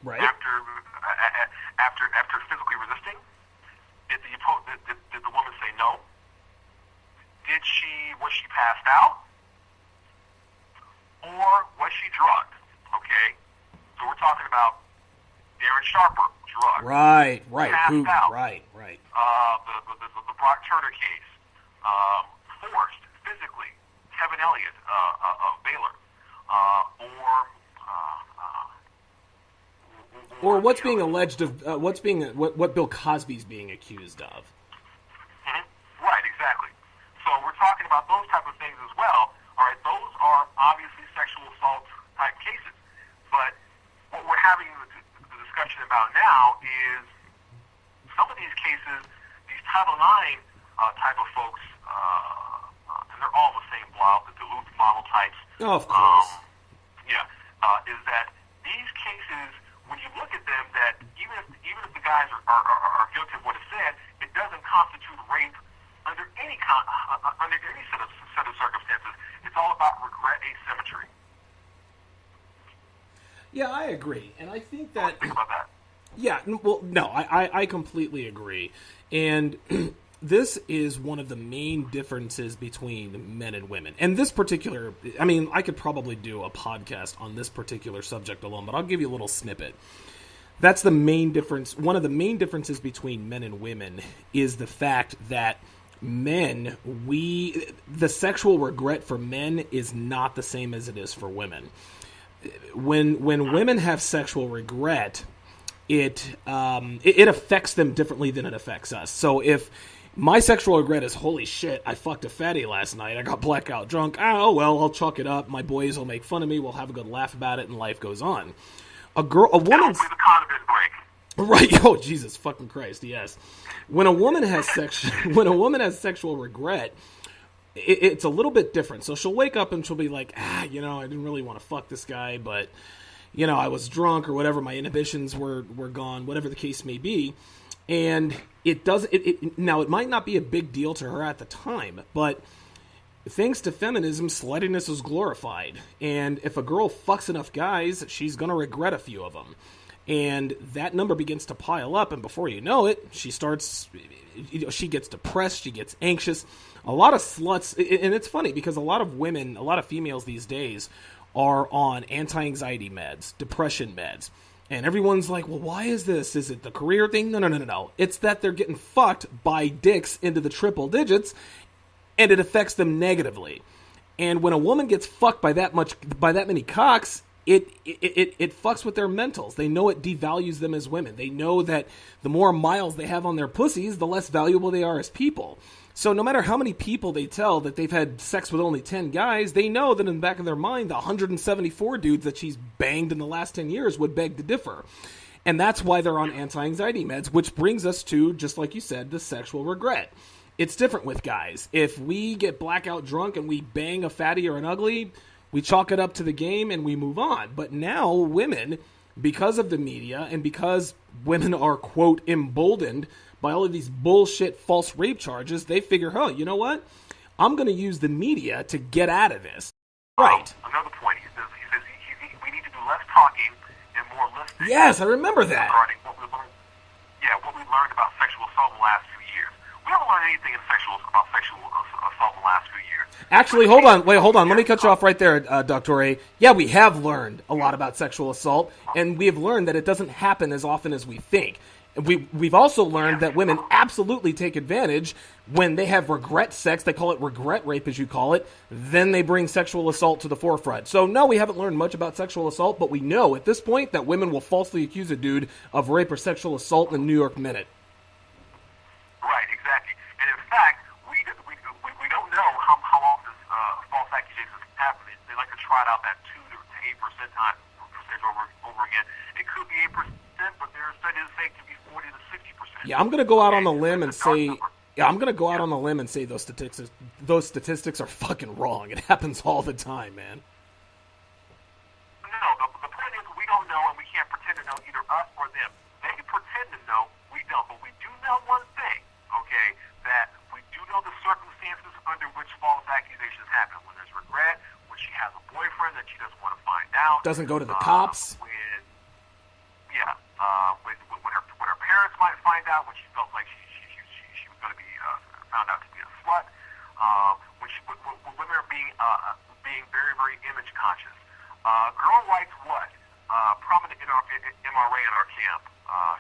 Right. After physically resisting, did the woman say no? Was she passed out? Or was she drugged? Okay? So we're talking about Darren Sharper, drugged. Right. Passed out. Right. The Brock Turner case. Forced, physically. Kevin Elliott, of Baylor. Or what's being alleged of, what Bill Cosby's being accused of. Right, exactly. So we're talking about those type of things as well. All right, those are obviously sexual assault type cases. But what we're having the discussion about now is some of these cases, these Title IX type of folks, and they're all the same blob, the Duluth model types. Oh, of course. Is that these cases, when you look at them, that even if the guys are guilty of what is said, it doesn't constitute rape under any set of circumstances. It's all about regret asymmetry. Yeah, I agree, and I think that. What do you think about that? Yeah, well, no, I completely agree, and this is one of the main differences between men and women. And this particular, I mean, I could probably do a podcast on this particular subject alone, but I'll give you a little snippet. That's the main difference. One of the main differences between men and women is the fact that men, the sexual regret for men is not the same as it is for women. When women have sexual regret, it affects them differently than it affects us. So if my sexual regret is, holy shit, I fucked a fatty last night, I got blackout drunk, oh well, I'll chalk it up, my boys will make fun of me, we'll have a good laugh about it, and life goes on. A woman's... the condiment break. Right, oh Jesus fucking Christ, yes. When a woman has sexual regret, it's a little bit different. So she'll wake up and she'll be like, I didn't really want to fuck this guy, but, I was drunk or whatever, my inhibitions were gone, whatever the case may be. And now it might not be a big deal to her at the time, but thanks to feminism, sluttiness is glorified. And if a girl fucks enough guys, she's going to regret a few of them. And that number begins to pile up, and before you know it, she gets depressed, she gets anxious. A lot of sluts, and it's funny because a lot of females these days are on anti-anxiety meds, depression meds. And everyone's like, well, why is this? Is it the career thing? No. It's that they're getting fucked by dicks into the triple digits, and it affects them negatively. And when a woman gets fucked by that many cocks, it fucks with their mentals. They know it devalues them as women. They know that the more miles they have on their pussies, the less valuable they are as people. So no matter how many people they tell that they've had sex with only 10 guys, they know that in the back of their mind, the 174 dudes that she's banged in the last 10 years would beg to differ. And that's why they're on anti-anxiety meds, which brings us to, just like you said, the sexual regret. It's different with guys. If we get blackout drunk and we bang a fatty or an ugly, we chalk it up to the game and we move on. But now women, because of the media and because women are, quote, emboldened by all of these bullshit false rape charges, they figure, you know what? I'm going to use the media to get out of this. Right. Another point, he says we need to do less talking and more listening. Yes, I remember that. Regarding what we learned about sexual assault in the last few years. We haven't learned anything about sexual assault in the last few years. Actually, hold on. Let me cut you off right there, Doctore. Yeah, we have learned a lot about sexual assault, and we have learned that it doesn't happen as often as we think. We've also learned that women absolutely take advantage when they have regret sex. They call it regret rape, as you call it. Then they bring sexual assault to the forefront. So, no, we haven't learned much about sexual assault, but we know at this point that women will falsely accuse a dude of rape or sexual assault in the New York Minute. Right, exactly. And in fact, we don't know how often false accusations happen. They like to trot out that 2 to 8% time over again. It could be 8%, but their studies say it could be 40 to 60%. Yeah, I'm going to go out on the limb and say... Yeah, I'm going to go out on the limb and say those statistics are fucking wrong. It happens all the time, man. No, the point is we don't know and we can't pretend to know, either us or them. They can pretend to know, we don't. But we do know one thing, okay, that we do know the circumstances under which false accusations happen. When there's regret, when she has a boyfriend that she doesn't want to find out. Doesn't go to the cops. when her parents might find out, when she felt like she was going to be found out to be a slut, when women are being very, very image conscious. Girl writes what? Prominent MRA in our camp.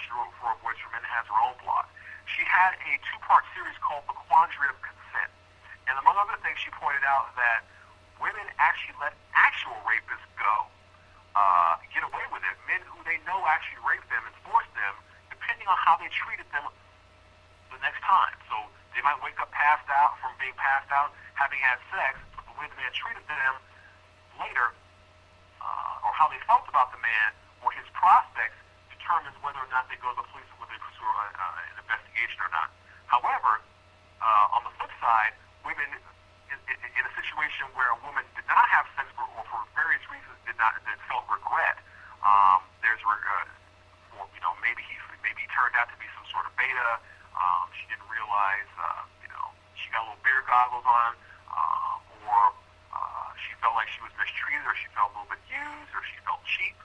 She wrote for a Voice for Men, has her own blog. She had a 2-part series called The Quandary of Consent. And among other things, she pointed out that women actually let actual rapists go, get away with it. Men who they know actually raped them and forced them, depending on how they treated them the next time. So they might wake up passed out from being passed out, having had sex, but the way the man treated them later, or how they felt about the man or his prospects, determines whether or not they go to the police, whether they pursue an investigation or not. However, on the flip side, women in a situation where a woman did not have sex or for various reasons that felt regret, maybe he turned out to be some sort of beta. She didn't realize, she got little beer goggles on, or she felt like she was mistreated, or she felt a little bit used, or she felt cheap.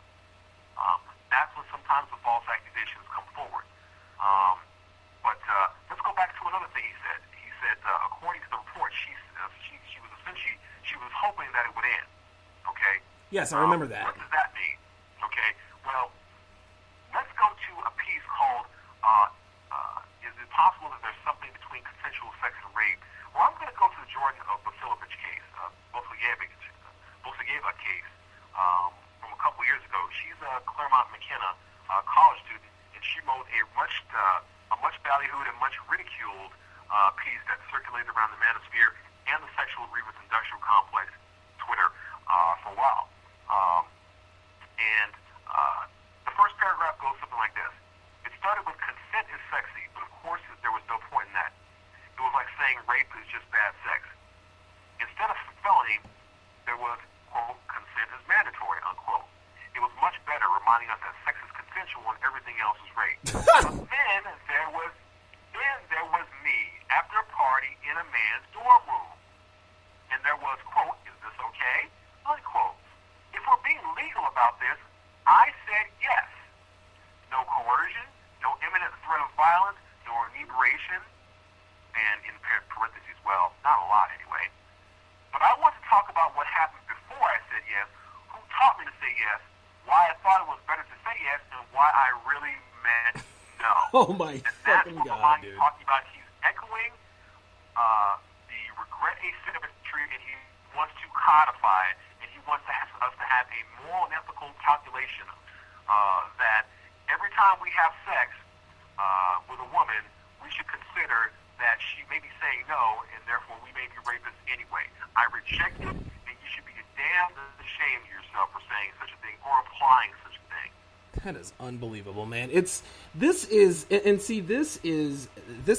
That's when sometimes the false accusations come forward. But let's go back to another thing he said. He said, according to the report, she was hoping that it would end. Okay. Yes, I remember that. What does that mean? Okay. Well, let's go to a piece called "Is it possible that there's something between consensual sex and rape?" Well, I'm going to go to the Jordan Basilovich case, Bosageva case from a couple years ago. She's a Claremont McKenna college student, and she wrote a much ballyhooed and much ridiculed piece that circulated around the manosphere and the sexual grievance industrial complex, Twitter, for a while. And the first paragraph goes something like this. It started with consent is sexy, but of course there was no point in that. It was like saying rape is just bad sex. Instead of felony, there was, quote, consent is mandatory, unquote. It was much better, reminding us that sex is consensual and everything else is rape. But then there was me after a party in a man's dorm room. And there was, quote, is this okay? Unquote. If we're being legal about this, I said yes. No coercion, no imminent threat of violence, no inebriation, and in parentheses, well, not a lot anyway. But I want to talk about what happened before I said yes, who taught me to say yes, why I thought it was better to say yes, and why I really meant no. Oh my and fucking God, dude. Talking about, he's echoing the regret asymmetry, and he wants to codify it, and he wants us to have a moral and ethical calculation that every time we have sex with a woman, we should consider that she may be saying no, and therefore we may be rapists anyway. I reject it, and you should be damned ashamed of yourself for saying such a thing or applying such a thing. That is unbelievable, man. This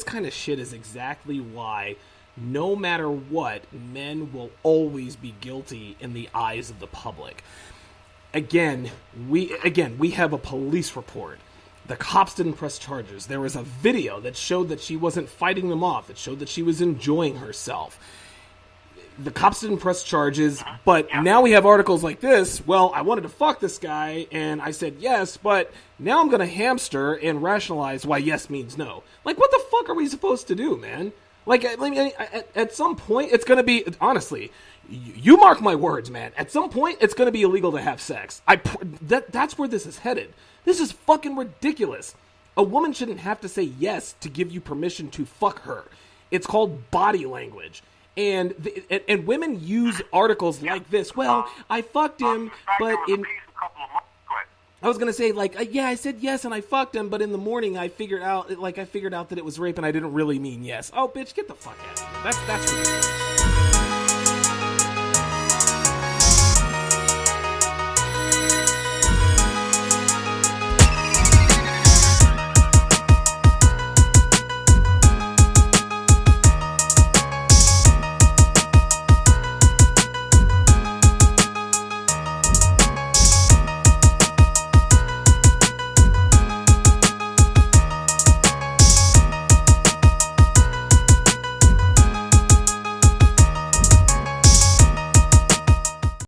kind of shit is exactly why, no matter what, men will always be guilty in the eyes of the public. Again, we have a police report. The cops didn't press charges. There was a video that showed that she wasn't fighting them off. That showed that she was enjoying herself. The cops didn't press charges, but now we have articles like this. Well, I wanted to fuck this guy, and I said yes, but now I'm going to hamster and rationalize why yes means no. Like, what the fuck are we supposed to do, man? Like, at some point, it's going to be, honestly, you mark my words, man. At some point, it's going to be illegal to have sex. That's where this is headed. This is fucking ridiculous. A woman shouldn't have to say yes to give you permission to fuck her. It's called body language. And women use articles like this. Well, I fucked him, but I was gonna say, like, yeah, I said yes and I fucked him, but in the morning I figured out that it was rape and I didn't really mean yes. Oh, bitch, get the fuck out of here. That's ridiculous.